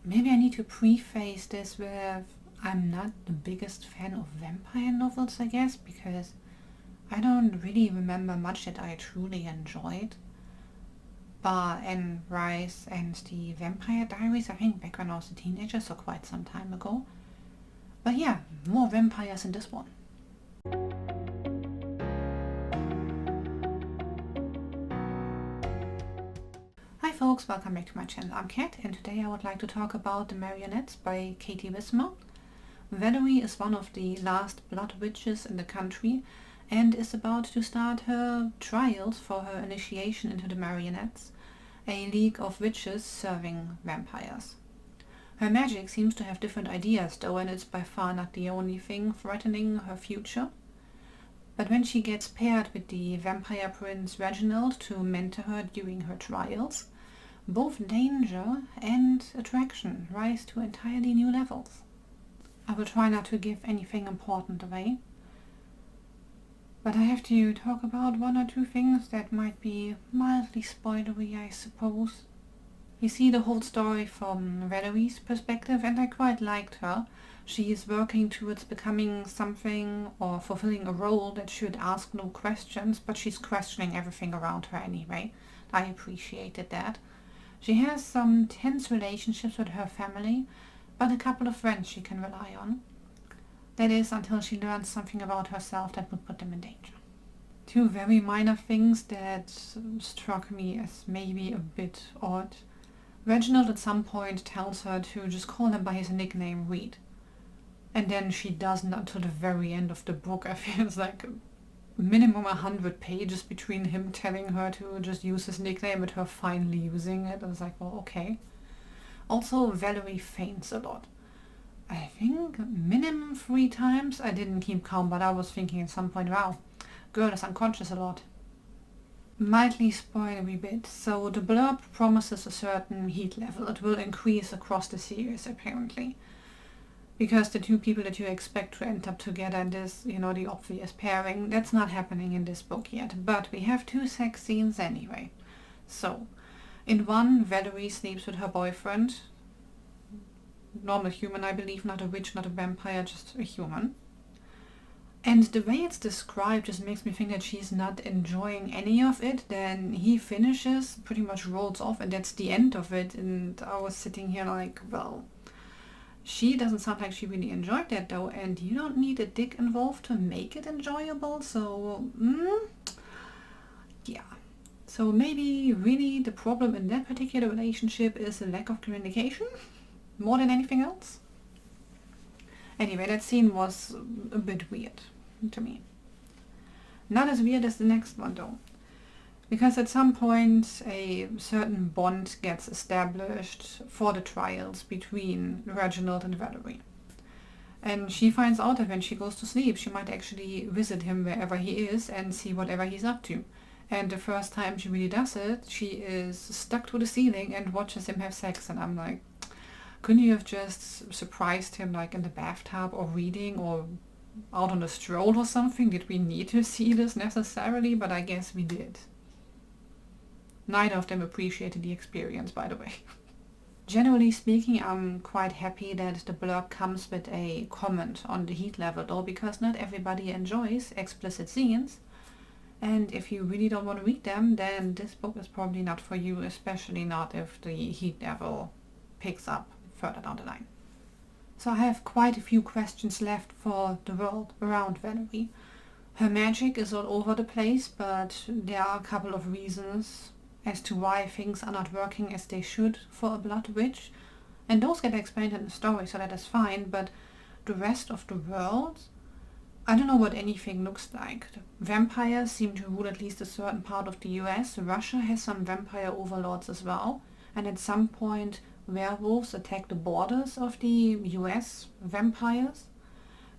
maybe I need to preface this with I'm not the biggest fan of vampire novels, I guess, because I don't really remember much that I truly enjoyed. Bar Anne Rice and the Vampire Diaries, I think back when I was a teenager, so quite some time ago. But yeah, more vampires in this one. Hi folks, welcome back to my channel. I'm Kat, and today I would like to talk about The Marionettes by Katie Wismer. Valerie is one of the last blood witches in the country and is about to start her trials for her initiation into the Marionettes, a league of witches serving vampires. Her magic seems to have different ideas though, and it's by far not the only thing threatening her future. But when she gets paired with the vampire prince Reginald to mentor her during her trials, both danger and attraction rise to entirely new levels. I will try not to give anything important away, but I have to talk about one or two things that might be mildly spoilery, I suppose. We see the whole story from Valerie's perspective, and I quite liked her. She is working towards becoming something or fulfilling a role that should ask no questions, but she's questioning everything around her anyway. I appreciated that. She has some tense relationships with her family, but a couple of friends she can rely on. That is, until she learns something about herself that would put them in danger. Two very minor things that struck me as maybe a bit odd. Reginald at some point tells her to just call him by his nickname Reed. And then she doesn't until the very end of the book. I feel it's like minimum 100 pages between him telling her to just use his nickname and her finally using it. I was like, well, okay. Also, Valerie faints a lot. I think minimum 3 times. I didn't keep count, but I was thinking at some point, wow, girl is unconscious a lot. Mildly spoilery bit. So the blurb promises a certain heat level. It will increase across the series apparently. Because the two people that you expect to end up together in this, the obvious pairing, that's not happening in this book yet. But we have 2 sex scenes anyway. So, in one, Valerie sleeps with her boyfriend. Normal human, I believe, not a witch, not a vampire, just a human. And the way it's described just makes me think that she's not enjoying any of it. Then he finishes, pretty much rolls off, and that's the end of it. And I was sitting here like, well, she doesn't sound like she really enjoyed that though, and you don't need a dick involved to make it enjoyable, so yeah. So maybe really the problem in that particular relationship is a lack of communication, more than anything else. Anyway, that scene was a bit weird to me. Not as weird as the next one though. Because at some point a certain bond gets established for the trials between Reginald and Valerie. And she finds out that when she goes to sleep, she might actually visit him wherever he is and see whatever he's up to. And the first time she really does it, she is stuck to the ceiling and watches him have sex. And I'm like, couldn't you have just surprised him like in the bathtub or reading or out on a stroll or something? Did we need to see this necessarily? But I guess we did. Neither of them appreciated the experience, by the way. Generally speaking, I'm quite happy that the blurb comes with a comment on the heat level though, because not everybody enjoys explicit scenes. And if you really don't want to read them, then this book is probably not for you, especially not if the heat level picks up further down the line. So I have quite a few questions left for the world around Valerie. Her magic is all over the place, but there are a couple of reasons as to why things are not working as they should for a blood witch, and those get explained in the story, so that is fine, but the rest of the world, I don't know what anything looks like. The vampires seem to rule at least a certain part of the US. Russia has some vampire overlords as well, and at some point werewolves attack the borders of the US vampires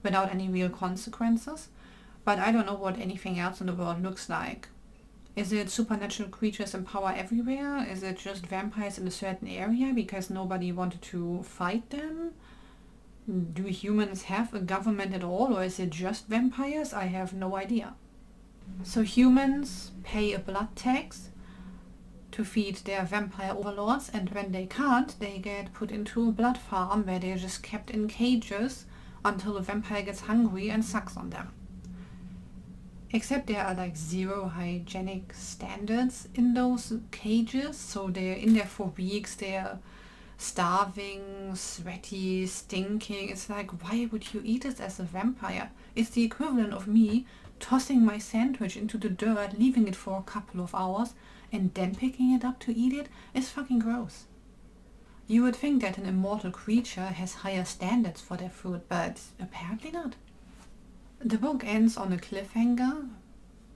without any real consequences, but I don't know what anything else in the world looks like. Is it supernatural creatures in power everywhere? Is it just vampires in a certain area because nobody wanted to fight them? Do humans have a government at all, or is it just vampires? I have no idea. So humans pay a blood tax to feed their vampire overlords, and when they can't, they get put into a blood farm where they're just kept in cages until the vampire gets hungry and sucks on them. Except there are like zero hygienic standards in those cages, so they're in there for weeks, they're starving, sweaty, stinking. It's like, why would you eat it as a vampire? It's the equivalent of me tossing my sandwich into the dirt, leaving it for a couple of hours, and then picking it up to eat it. It's fucking gross. You would think that an immortal creature has higher standards for their food, but apparently not. The book ends on a cliffhanger,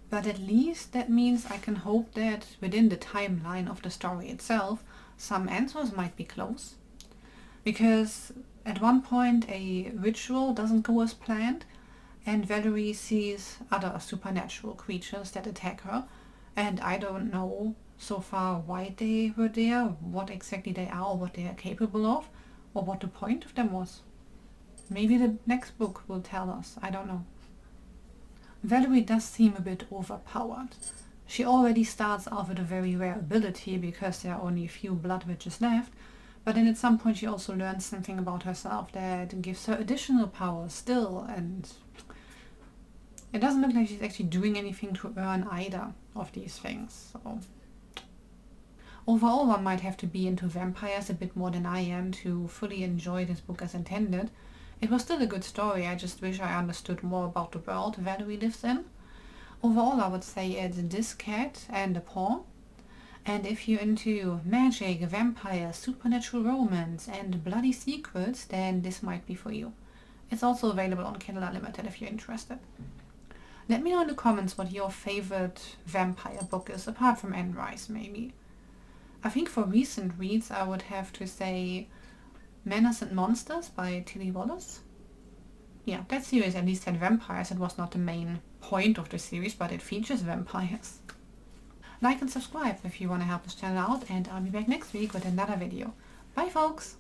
but at least that means I can hope that within the timeline of the story itself, some answers might be close. Because at one point a ritual doesn't go as planned, and Valerie sees other supernatural creatures that attack her, and I don't know so far why they were there, what exactly they are, or what they are capable of, or what the point of them was. Maybe the next book will tell us, I don't know. Valerie does seem a bit overpowered. She already starts off with a very rare ability because there are only a few blood witches left, but then at some point she also learns something about herself that gives her additional powers still, and it doesn't look like she's actually doing anything to earn either of these things. So overall, one might have to be into vampires a bit more than I am to fully enjoy this book as intended. It was still a good story, I just wish I understood more about the world Valerie lives in. Overall, I would say it's this cat and a paw. And if you're into magic, vampires, supernatural romance, and bloody secrets, then this might be for you. It's also available on Kindle Unlimited if you're interested. Let me know in the comments what your favorite vampire book is, apart from Anne Rice, maybe. I think for recent reads I would have to say Manners and Monsters by Tilly Wallace. Yeah, that series at least had vampires. It was not the main point of the series, but it features vampires. Like and subscribe if you want to help this channel out, and I'll be back next week with another video. Bye folks!